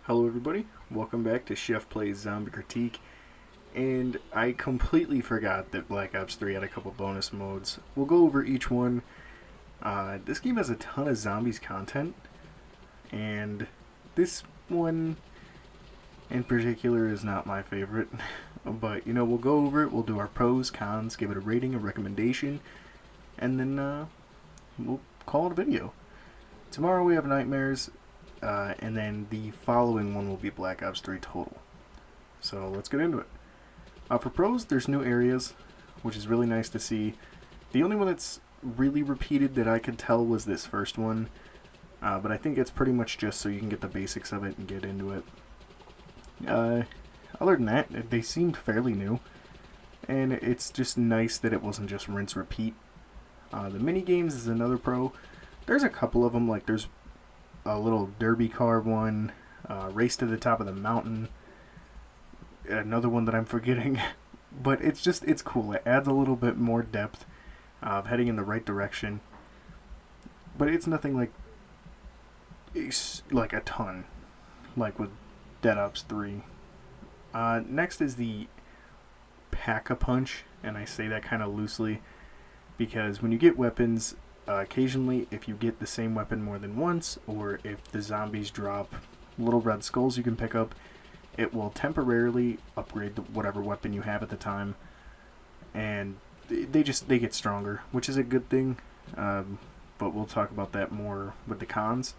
Hello everybody, welcome back to SheffPlays Zombie Critique, and I completely forgot that Black Ops 3 had a couple bonus modes. We'll go over each one. This game has a ton of zombies content, and this one in particular is not my favorite, but we'll go over it, we'll do our pros, cons, give it a rating, a recommendation, and then we'll call it a video. Tomorrow we have Nightmares, and then the following one will be Black Ops 3 total. So let's get into it. For pros, there's new areas, which is really nice to see. The only one that's really repeated that I could tell was this first one, but I think it's pretty much just so you can get the basics of it and get into it. Other than that, they seemed fairly new, and it's just nice that it wasn't just rinse repeat. The mini games is another pro. There's a couple of them, like there's a little derby car one, race to the top of the mountain, another one that I'm forgetting, but it's cool. It adds a little bit more depth of heading in the right direction, but it's nothing like a ton, like with Dead Ops 3. Next is the Pack-a-Punch, and I say that kind of loosely because when you get weapons, occasionally, if you get the same weapon more than once, or if the zombies drop little red skulls you can pick up, it will temporarily upgrade whatever weapon you have at the time, and they get stronger, which is a good thing, but we'll talk about that more with the cons.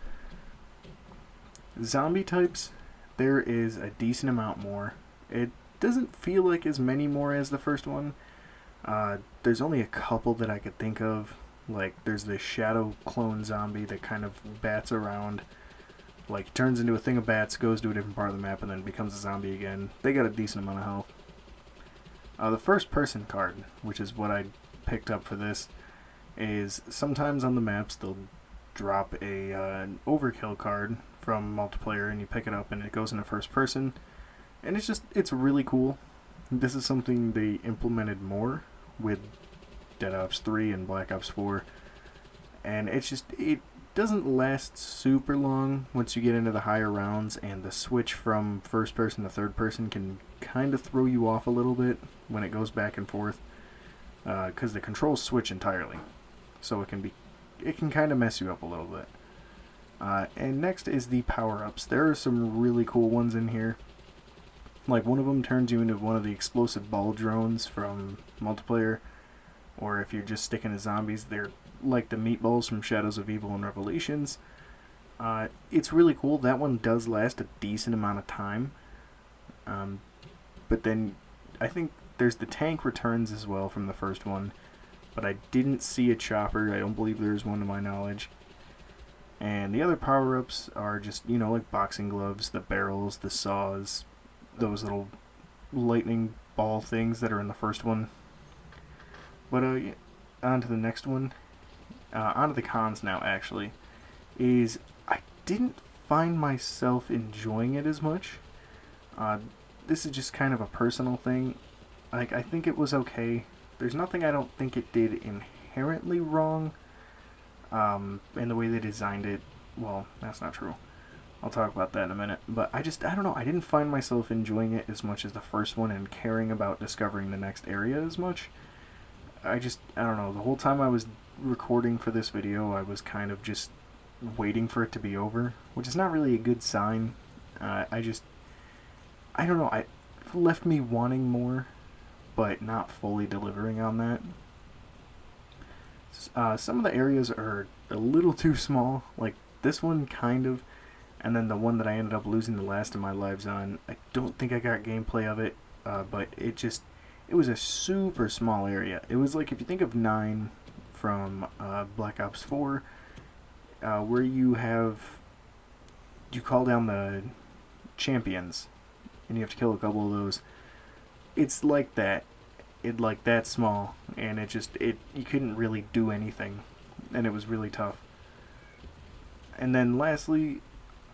Zombie types, there is a decent amount more. It doesn't feel like as many more as the first one. There's only a couple that I could think of. Like, there's this shadow clone zombie that kind of bats around, like, turns into a thing of bats, goes to a different part of the map, and then becomes a zombie again. They got a decent amount of health. The first person card, which is what I picked up for this, is sometimes on the maps they'll drop an overkill card from multiplayer, and you pick it up and it goes into first person, and it's really cool. This is something they implemented more with Dead Ops 3 and Black Ops 4, and it doesn't last super long once you get into the higher rounds, and the switch from first person to third person can kind of throw you off a little bit when it goes back and forth, because the controls switch entirely, so it can kind of mess you up a little bit. And next is the power-ups. There are some really cool ones in here. Like, one of them turns you into one of the explosive ball drones from multiplayer, or if you're just sticking to zombies, they're like the meatballs from Shadows of Evil and Revelations. It's really cool. That one does last a decent amount of time. But then I think there's the tank returns as well from the first one, but I didn't see a chopper. I don't believe there's one to my knowledge. And the other power-ups are just, like boxing gloves, the barrels, the saws, those little lightning ball things that are in the first one. But on to the next one. On to the cons now, actually. Is I didn't find myself enjoying it as much. This is just kind of a personal thing. Like, I think it was okay. There's nothing I don't think it did inherently wrong. In the way they designed it. Well, that's not true. I'll talk about that in a minute. But I don't know. I didn't find myself enjoying it as much as the first one and caring about discovering the next area as much. I don't know, the whole time I was recording for this video, I was kind of just waiting for it to be over, which is not really a good sign. I don't know, it left me wanting more, but not fully delivering on that. Some of the areas are a little too small, like this one kind of, and then the one that I ended up losing the last of my lives on, I don't think I got gameplay of it, but it was a super small area. It was like, if you think of 9 from Black Ops 4, where you call down the champions, and you have to kill a couple of those. It's like that. Like that small, and you couldn't really do anything, and it was really tough. And then lastly,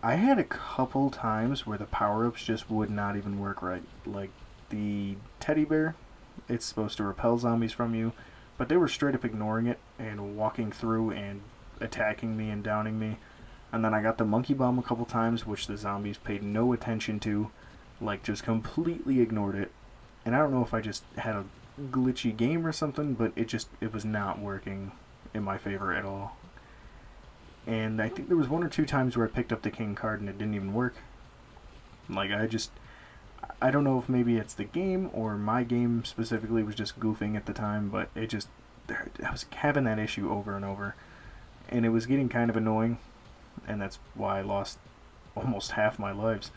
I had a couple times where the power-ups just would not even work right. Like the teddy bear, it's supposed to repel zombies from you, but they were straight up ignoring it and walking through and attacking me and downing me. And then I got the monkey bomb a couple times, which the zombies paid no attention to, like just completely ignored it. And I don't know if I just had a glitchy game or something, but it was not working in my favor at all. And I think there was one or two times where I picked up the king card and it didn't even work. Like I don't know if maybe it's the game or my game specifically was just goofing at the time, but I was having that issue over and over, and it was getting kind of annoying, and that's why I lost almost half my lives.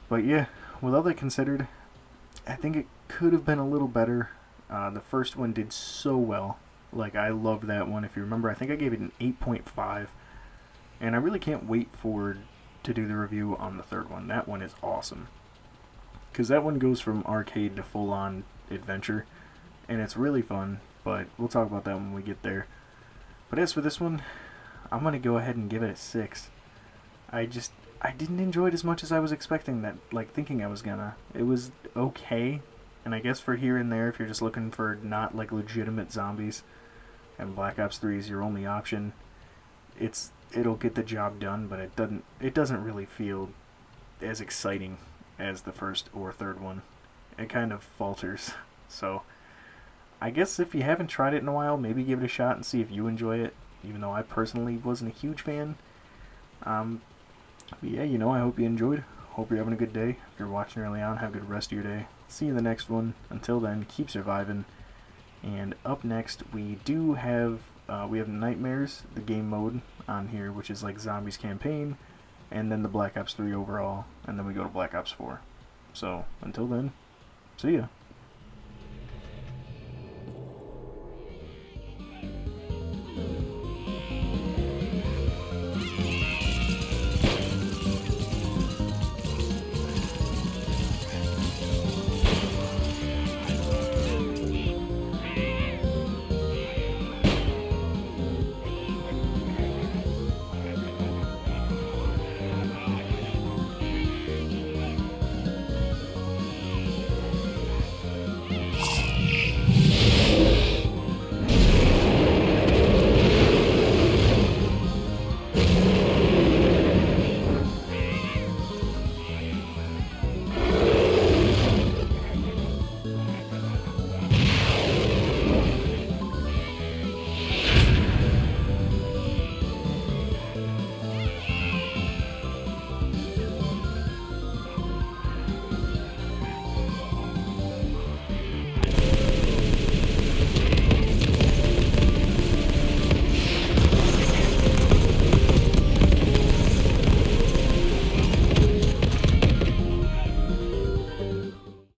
But yeah, with all that considered, I think it could have been a little better. The first one did so well. Like, I loved that one. If you remember, I think I gave it an 8.5. And I really can't wait to do the review on the third one. That one is awesome. Because that one goes from arcade to full-on adventure. And it's really fun. But we'll talk about that when we get there. But as for this one, I'm going to go ahead and give it a 6. I didn't enjoy it as much as I was expecting that, like, thinking I was gonna. It was okay, and I guess for here and there, if you're just looking for not, like, legitimate zombies, and Black Ops 3 is your only option, it'll get the job done, but it doesn't really feel as exciting as the first or third one. It kind of falters. So, I guess if you haven't tried it in a while, maybe give it a shot and see if you enjoy it, even though I personally wasn't a huge fan. But yeah, I hope you enjoyed. Hope you're having a good day. If you're watching early on, have a good rest of your day. See you in the next one. Until then, keep surviving. And up next, we have Nightmares, the game mode on here, which is like Zombies campaign, and then the Black Ops 3 overall, and then we go to Black Ops 4. So, until then, see ya.